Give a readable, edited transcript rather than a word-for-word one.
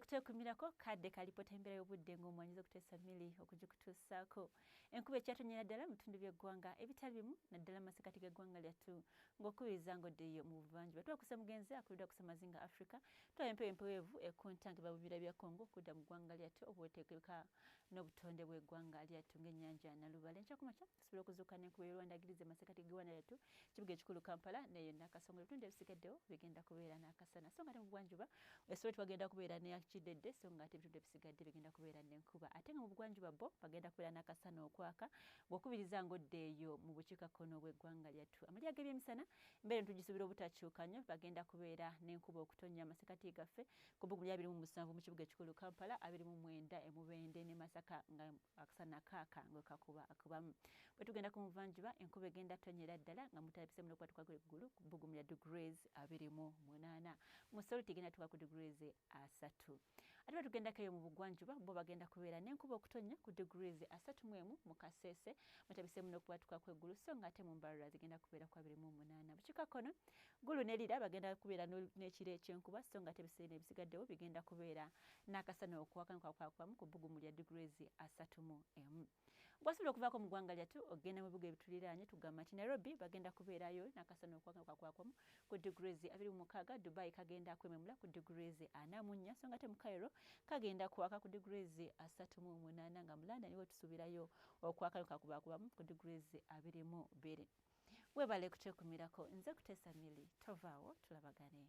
Kuteekumirako kadde kalipota embeera y'obudde ng'omwanyiza okuteesa mili okugikutuusaako. Enkuba ekyatonyera ddala mu bitundu by'eggwanga ebitali bimu naddala mu masekkati g'eggwanga lyattu ng'okubiriza ng'oddeyo mu buvanjuba. Twakusa mugenzi akulidde akusa mazinga Africa twala empewo empeweevu ekuntangira mu bibira bya Congo okudda mu ggwanga lyattu obweteekeka n'obutonde bw'eggwanga lyattu ng'ennyanja Nalubale. Enkyakumakya tusobola okuzuuka n'enkuba y'olwandagirize mu masekkati g'eggwanga lyattu kibuga ekikulu Kampala neyo Nakasongola ebitundu ebisigaddewo bigenda kubeera n'akasana so nga ate mu buvanjuba esobola twagenda kubeera n'akidedde so nga ate ebitundu ebisigadde bigenda kubeera n'enkuba ate nga mu bugwanjuba bo bagenda kubeera n'akasana okwaka ng'okubiriza ng'oddeeyo mu bukiikakkono bw'eggwanga lyattu. Amalya g'ebyemisana embeera tugisuubira obutakyuka nnyo bagenda kubeera n'enkuba okutonnya amasekkati gaffe ku Buguli 27 mu kibuga ekikulu Kampala 29 e Mubende ne Masaka nga akasana kaaka ng'okakuba akubamu. Bwe tugenda ku muvanjuba enkuba egenda tonyera ddala nga mutalabise muno okuba tukagula eggulu ku Bugumi ya degrees 28 mu Solo tigenda tuka ku degrees 3. Ate bwe tugendako eyo mu bugwanjuba bo bagenda kubeera n'enkuba okutonya ku degrees 31 mu Kasese mutalabise muno okuba tukakula eggulu so nga ate mu Mbarara zigenda kubeera ku 28. Bukiikakkono Gulu ne Lira bagenda kubeera n'ekiro eky'enkuba so nga ate ebiseera ebisigaddewo bigenda kubeera n'akasana okwaka nkakwakubamu ku Bugumi ya degrees 31. Bw'osobola okuvaako mu ggwanga lyattu ogenda mu bibuga ebituliraanye tugamba nti Nairobi bagenda kubeerayo n'akasana okwaka nkakwakubamu ku degrees 26. Dubai kagenda kwememula ku degrees 44 so nga ate mu Cairo kagenda kwaka ku degrees 38 nga mu London niwo tusuubirayo okwaka nkakwakubamu ku degrees 22. Weebale kuteekumirako nze kuteesa mili tovaawo tulabagane.